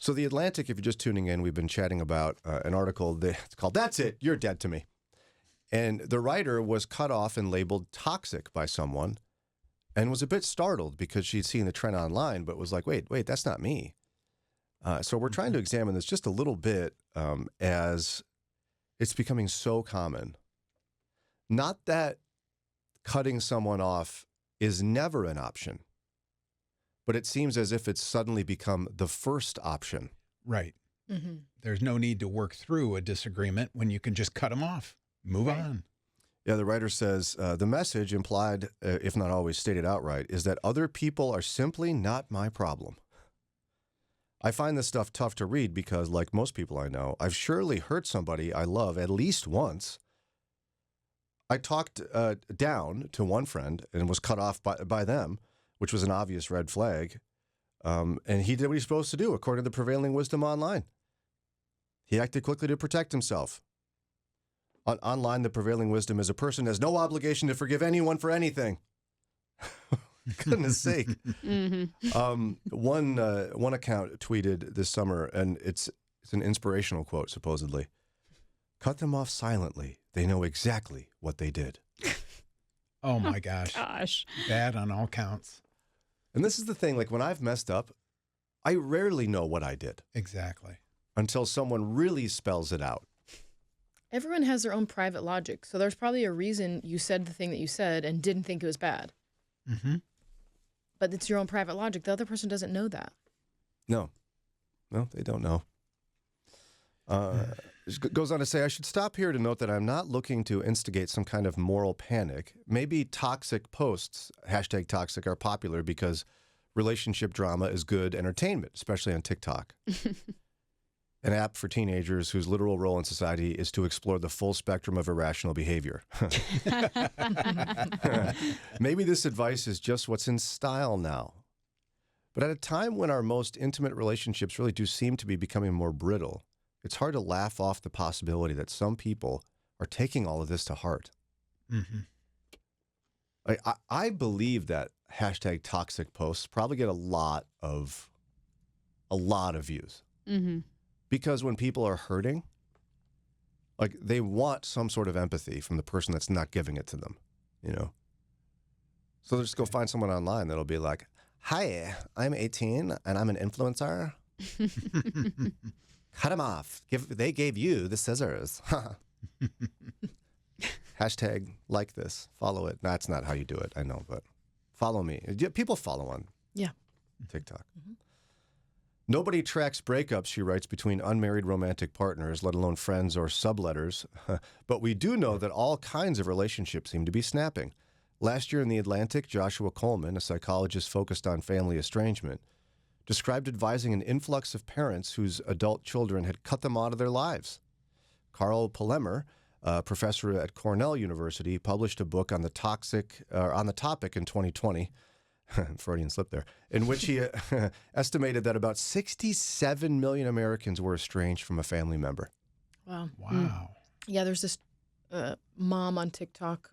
So The Atlantic, if you're just tuning in, we've been chatting about an article that's called "That's It, You're Dead to Me." And the writer was cut off and labeled toxic by someone and was a bit startled because she'd seen the trend online, but was like, wait, that's not me. So we're trying to examine this just a little bit as it's becoming so common. Not that cutting someone off is never an option, but it seems as if it's suddenly become the first option. Right. There's no need to work through a disagreement when you can just cut them off. Move on. Yeah, the writer says the message implied, if not always stated outright, is that other people are simply not my problem. I find this stuff tough to read because, like most people I know, I've surely hurt somebody I love at least once. I talked down to one friend and was cut off by them, which was an obvious red flag. And he did what he's supposed to do, according to the prevailing wisdom online. He acted quickly to protect himself. Online, the prevailing wisdom is a person has no obligation to forgive anyone for anything. Goodness sake. One account tweeted this summer, and it's an inspirational quote, supposedly. Cut them off silently. They know exactly what they did. Oh, my gosh. Bad on all counts. And this is the thing, like when I've messed up, I rarely know what I did. Exactly. Until someone really spells it out. Everyone has their own private logic, so there's probably a reason you said the thing that you said and didn't think it was bad. But it's your own private logic. The other person doesn't know that. No, they don't know. It goes on to say, I should stop here to note that I'm not looking to instigate some kind of moral panic. Maybe toxic posts, #toxic, are popular because relationship drama is good entertainment, especially on TikTok. An app for teenagers whose literal role in society is to explore the full spectrum of irrational behavior. Maybe this advice is just what's in style now. But at a time when our most intimate relationships really do seem to be becoming more brittle, it's hard to laugh off the possibility that some people are taking all of this to heart. I believe that #toxic posts probably get a lot of views. Because when people are hurting, like they want some sort of empathy from the person that's not giving it to them, you know? So they'll just go find someone online that'll be like, hi, I'm 18 and I'm an influencer. Cut them off. They gave you the scissors. #like this. Follow it. That's not how you do it. I know, but follow me. People follow on TikTok. Nobody tracks breakups, she writes, between unmarried romantic partners, let alone friends or subletters. But we do know that all kinds of relationships seem to be snapping. Last year in The Atlantic, Joshua Coleman, a psychologist focused on family estrangement, described advising an influx of parents whose adult children had cut them out of their lives. Carl Palemer, a professor at Cornell University, published a book on the topic in 2020. Freudian slip there, in which he estimated that about 67 million Americans were estranged from a family member. Wow. Yeah, there's this mom on TikTok,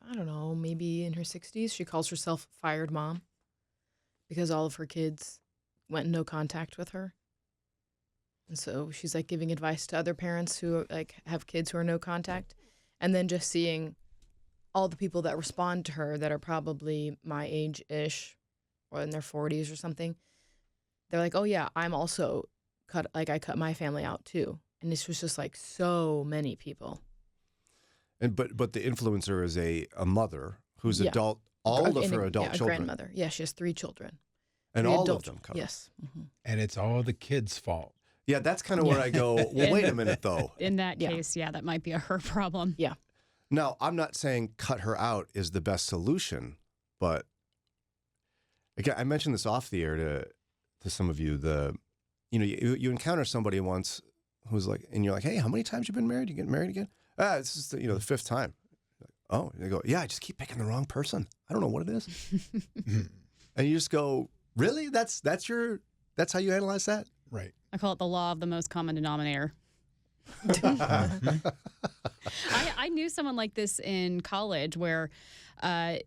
I don't know, maybe in her 60s. She calls herself Fired Mom because all of her kids went in no contact with her. And so she's like giving advice to other parents who like have kids who are no contact, and then just seeing all the people that respond to her that are probably my age-ish or in their 40s or something. They're like, oh yeah, I'm also I cut my family out too. And this was just like so many people. And but the influencer is a mother who's adult, all of her adult children. A grandmother. Yeah, she has 3 children. And all of them cut. Yes. And it's all the kids' fault. Yeah, that's kind of where I go, well, wait a minute though. In that case, that might be a her problem. Yeah. Now, I'm not saying cut her out is the best solution, but again, I mentioned this off the air to some of you. You encounter somebody once who's like, and you're like, hey, how many times you been married? You getting married again? This is the 5th time. Oh, they go, yeah, I just keep picking the wrong person. I don't know what it is. And you just go, really? That's how you analyze that? Right. I call it the law of the most common denominator. I knew someone like this in college where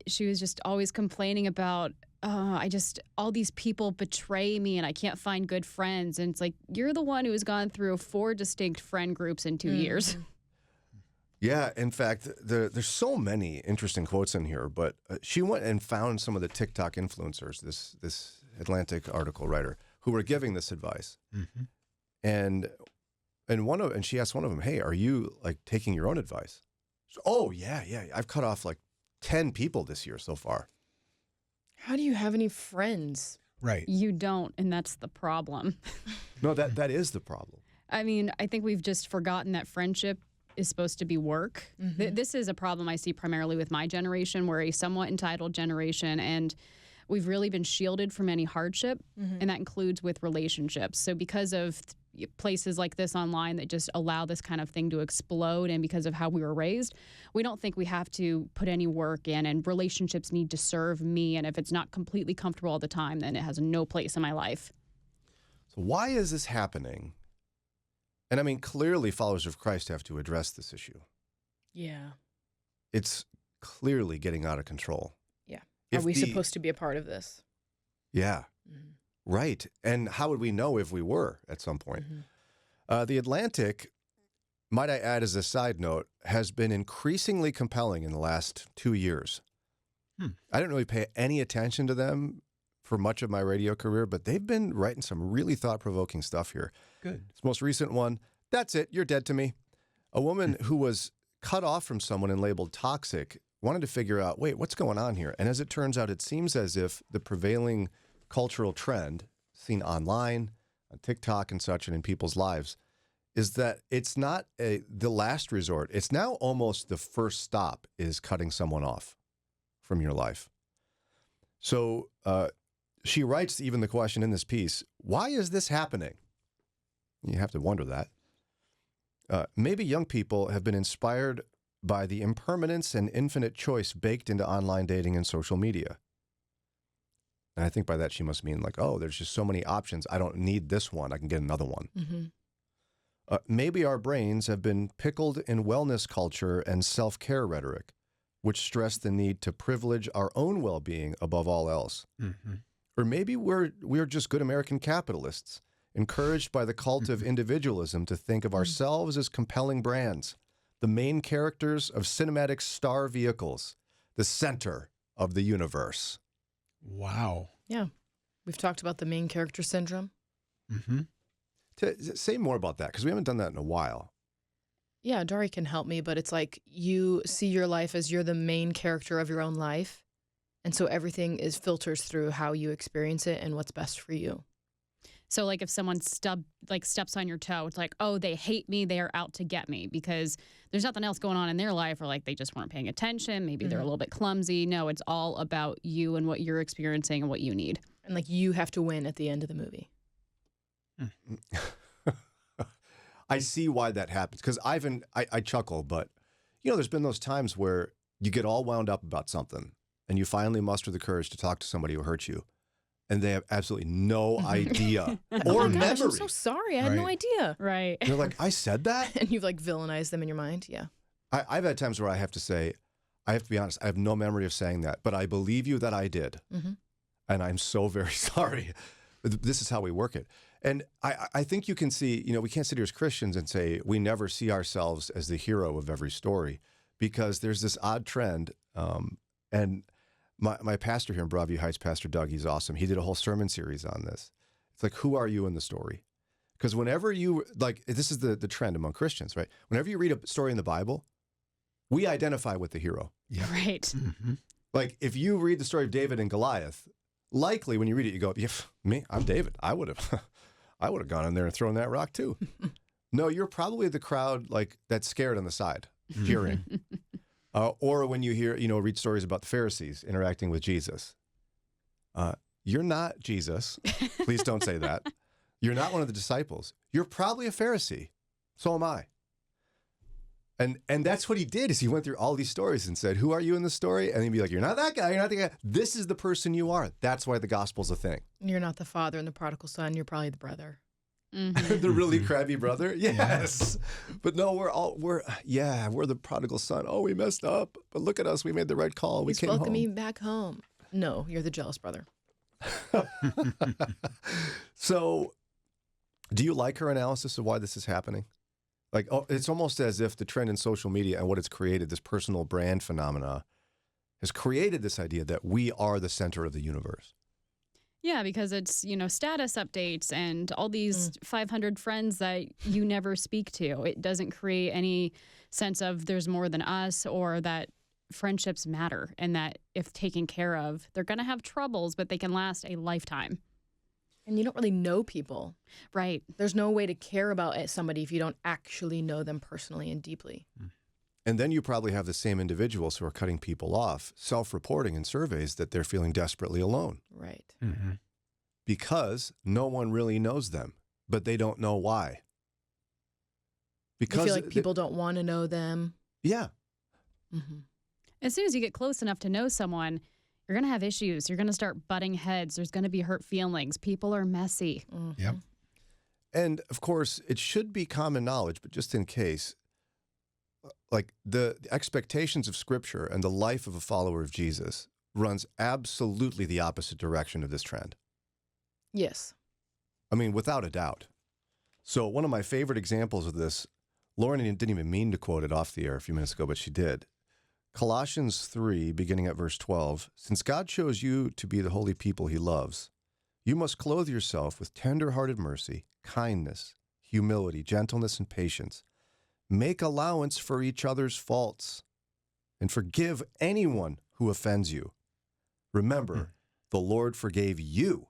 she was just always complaining about all these people betray me and I can't find good friends. And it's like, you're the one who has gone through 4 distinct friend groups in 2 years. Yeah, in fact, there's so many interesting quotes in here, but she went and found some of the TikTok influencers, this Atlantic article writer, who were giving this advice. Mm-hmm. And she asked one of them, "Hey, are you like taking your own advice?" So, "Oh, yeah, I've cut off like 10 people this year so far." How do you have any friends? Right. You don't, and that's the problem. No, that is the problem. I mean, I think we've just forgotten that friendship is supposed to be work. Mm-hmm. This is a problem I see primarily with my generation. We're a somewhat entitled generation, and we've really been shielded from any hardship, and that includes with relationships. So because of places like this online that just allow this kind of thing to explode, and because of how we were raised, we don't think we have to put any work in, and relationships need to serve me, and if it's not completely comfortable all the time, then it has no place in my life. So why is this happening? And I mean, clearly followers of Christ have to address this issue. Yeah. It's clearly getting out of control. Yeah. Are If we the- supposed to be a part of this? Yeah, Mhm. right. And how would we know if we were at some point? The Atlantic, might I add as a side note, has been increasingly compelling in the last 2 years. I didn't really pay any attention to them for much of my radio career, but they've been writing some really thought-provoking stuff here. Good. This most recent one, "That's it, you're dead to me." A woman who was cut off from someone and labeled toxic wanted to figure out, wait, what's going on here? And as it turns out, it seems as if the prevailing cultural trend seen online, on TikTok and such, and in people's lives, is that it's not the last resort. It's now almost the first stop is cutting someone off from your life. So she writes even the question in this piece, why is this happening? You have to wonder that. Maybe young people have been inspired by the impermanence and infinite choice baked into online dating and social media. And I think by that she must mean like, oh, there's just so many options. I don't need this one. I can get another one. Maybe our brains have been pickled in wellness culture and self-care rhetoric, which stress the need to privilege our own well-being above all else. Mm-hmm. Or maybe we're just good American capitalists, encouraged by the cult of individualism to think of ourselves as compelling brands, the main characters of cinematic star vehicles, the center of the universe. Wow. Yeah. We've talked about the main character syndrome. Mm-hmm. Say more about that, because we haven't done that in a while. Yeah, Dari can help me, but it's like you see your life as you're the main character of your own life. And so everything is filters through how you experience it and what's best for you. So like if someone steps on your toe, it's like, oh, they hate me, they are out to get me because there's nothing else going on in their life, or like they just weren't paying attention, maybe they're a little bit clumsy. No, it's all about you and what you're experiencing and what you need. And like you have to win at the end of the movie. I see why that happens, because I chuckle, but there's been those times where you get all wound up about something and you finally muster the courage to talk to somebody who hurt you, and they have absolutely no idea or Oh my gosh, memory. I'm so sorry. I had no Right. idea. Right. They're like, I said that? And you've like villainized them in your mind. Yeah. I've had times where I have to say, I have to be honest, I have no memory of saying that, but I believe you that I did. And I'm so very sorry. This is how we work it. And I think you can see, we can't sit here as Christians and say we never see ourselves as the hero of every story, because there's this odd trend. And my pastor here in Broadview Heights, Pastor Doug, he's awesome. He did a whole sermon series on this. It's like, who are you in the story? Because whenever you, this is the trend among Christians, right? Whenever you read a story in the Bible, we identify with the hero. Yeah. Right. Mm-hmm. Like if you read the story of David and Goliath, likely when you read it, you go, yeah, me, I'm David. I would have gone in there and thrown that rock too. No, you're probably the crowd that's scared on the side, cheering. Or when you hear, read stories about the Pharisees interacting with Jesus. You're not Jesus. Please don't say that. You're not one of the disciples. You're probably a Pharisee. So am I. And that's what he did, is he went through all these stories and said, who are you in the story? And he'd be like, you're not that guy. You're not the guy. This is the person you are. That's why the gospel's a thing. You're not the father and the prodigal son. You're probably the brother. The really crabby brother? Yes. But no, we're the prodigal son. Oh, we messed up. But look at us. We made the right call. We He's came welcoming home. me back home. No, you're the jealous brother. So, do you like her analysis of why this is happening? Like, oh, it's almost as if the trend in social media and what it's created, this personal brand phenomena, has created this idea that we are the center of the universe. Yeah, because it's, status updates and all these 500 friends that you never speak to. It doesn't create any sense of there's more than us, or that friendships matter, and that if taken care of, they're going to have troubles, but they can last a lifetime. And you don't really know people. Right. There's no way to care about somebody if you don't actually know them personally and deeply. And then you probably have the same individuals who are cutting people off, self-reporting in surveys that they're feeling desperately alone. Right. Mm-hmm. Because no one really knows them, but they don't know why. Because you feel like people don't want to know them. Yeah. Mm-hmm. As soon as you get close enough to know someone, you're going to have issues. You're going to start butting heads. There's going to be hurt feelings. People are messy. Mm-hmm. Yep. And of course, it should be common knowledge, but just in case, like the expectations of Scripture and the life of a follower of Jesus runs absolutely the opposite direction of this trend. Yes. I mean, without a doubt. So one of my favorite examples of this, Lauren didn't even mean to quote it off the air a few minutes ago, but she did. Colossians 3, beginning at verse 12, since God chose you to be the holy people he loves, you must clothe yourself with tender-hearted mercy, kindness, humility, gentleness, and patience. Make allowance for each other's faults and forgive anyone who offends you. Remember, the Lord forgave you,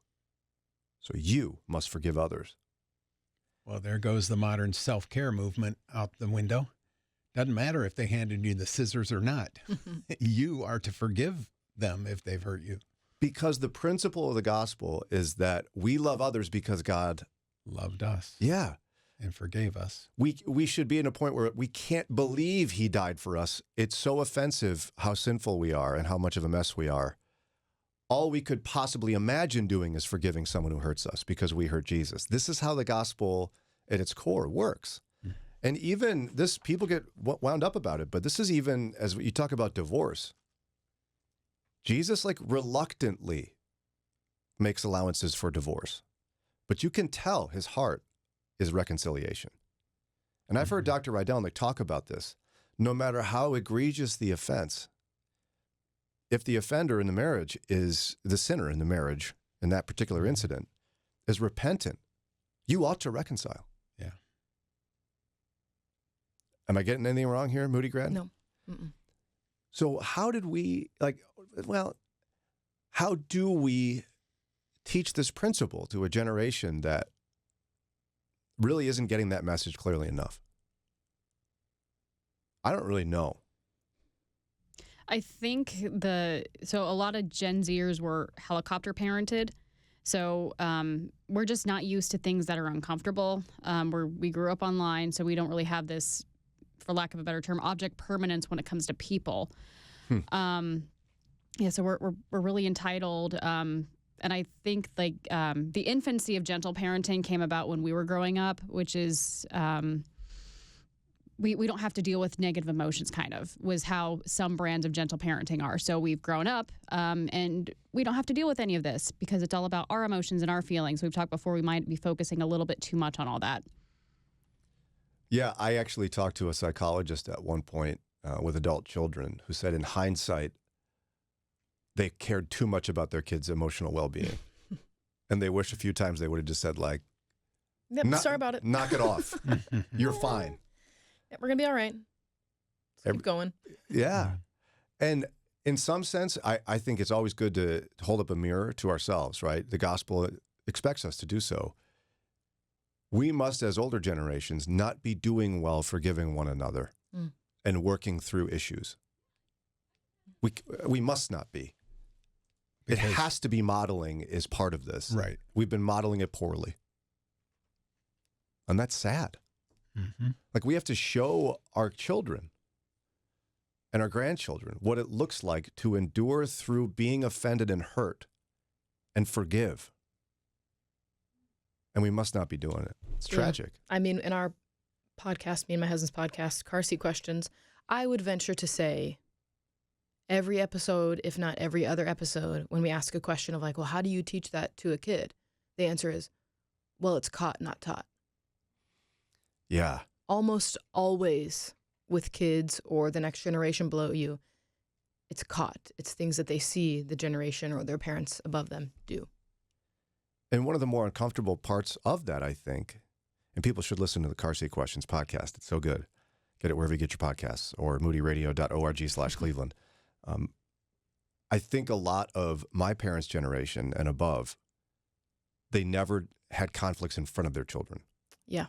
so you must forgive others. Well, there goes the modern self-care movement out the window. Doesn't matter if they handed you the scissors or not. You are to forgive them if they've hurt you. Because the principle of the gospel is that we love others because God loved us. Yeah. And forgave us. We should be in a point where we can't believe he died for us. It's so offensive how sinful we are and how much of a mess we are. All we could possibly imagine doing is forgiving someone who hurts us because we hurt Jesus. This is how the gospel at its core works. And even this, people get wound up about it, but this is even, as you talk about divorce, Jesus reluctantly makes allowances for divorce. But you can tell his heart is reconciliation. And I've heard Dr. Rydell talk about this. No matter how egregious the offense, if the offender in the marriage is the sinner in the marriage, in that particular incident, is repentant, you ought to reconcile. Yeah. Am I getting anything wrong here, Moody Grad? No. Mm-mm. So how did we, how do we teach this principle to a generation that really isn't getting that message clearly enough? I don't really know. I think so a lot of Gen Zers were helicopter parented. So we're just not used to things that are uncomfortable. We grew up online, so we don't really have this, for lack of a better term, object permanence when it comes to people. So we're really entitled. And I think the infancy of gentle parenting came about when we were growing up, which is we don't have to deal with negative emotions, kind of, was how some brands of gentle parenting are. So we've grown up and we don't have to deal with any of this because it's all about our emotions and our feelings. We've talked before, we might be focusing a little bit too much on all that. Yeah, I actually talked to a psychologist at one point with adult children who said in hindsight, they cared too much about their kids' emotional well-being. And they wish a few times they would have just said yep, sorry about it. Knock it off. You're fine. Yep, we're going to be all right. Let's keep going. Yeah. And in some sense, I think it's always good to hold up a mirror to ourselves, right? The gospel expects us to do so. We must, as older generations, not be doing well forgiving one another and working through issues. We must not be. It has to be modeling is part of this. Right. We've been modeling it poorly. And that's sad. Mm-hmm. We have to show our children and our grandchildren what it looks like to endure through being offended and hurt and forgive. And we must not be doing it. It's tragic. I mean, in our podcast, me and my husband's podcast, Car Seat Questions, I would venture to say every episode, if not every other episode, when we ask a question of like, well, how do you teach that to a kid? The answer is, well, it's caught, not taught. Yeah. Almost always with kids or the next generation below you, it's caught. It's things that they see the generation or their parents above them do. And one of the more uncomfortable parts of that, I think, and people should listen to the Car Seat Questions podcast. It's so good. Get it wherever you get your podcasts or moodyradio.org/Cleveland. I think a lot of my parents' generation and above, they never had conflicts in front of their children. Yeah.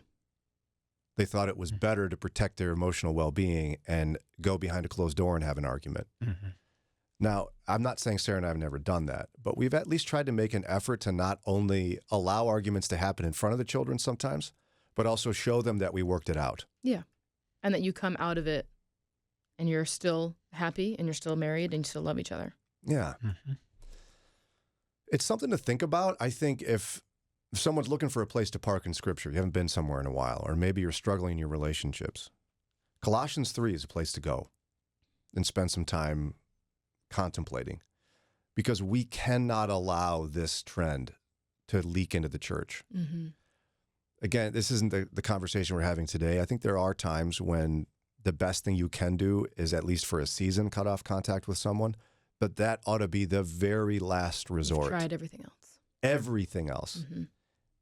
They thought it was better to protect their emotional well-being and go behind a closed door and have an argument. Mm-hmm. Now, I'm not saying Sarah and I have never done that, but we've at least tried to make an effort to not only allow arguments to happen in front of the children sometimes, but also show them that we worked it out. Yeah. And that you come out of it and you're still happy and you're still married and you still love each other. Yeah. Mm-hmm. It's something to think about. I think if someone's looking for a place to park in Scripture, you haven't been somewhere in a while, or maybe you're struggling in your relationships, Colossians 3 is a place to go and spend some time contemplating, because we cannot allow this trend to leak into the church. Mm-hmm. Again, this isn't the conversation we're having today. I think there are times when the best thing you can do is, at least for a season, cut off contact with someone, but that ought to be the very last resort. You've tried everything else. Everything else. Mm-hmm.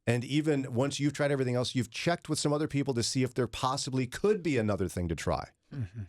And even once you've tried everything else, you've checked with some other people to see if there possibly could be another thing to try. Mm-hmm.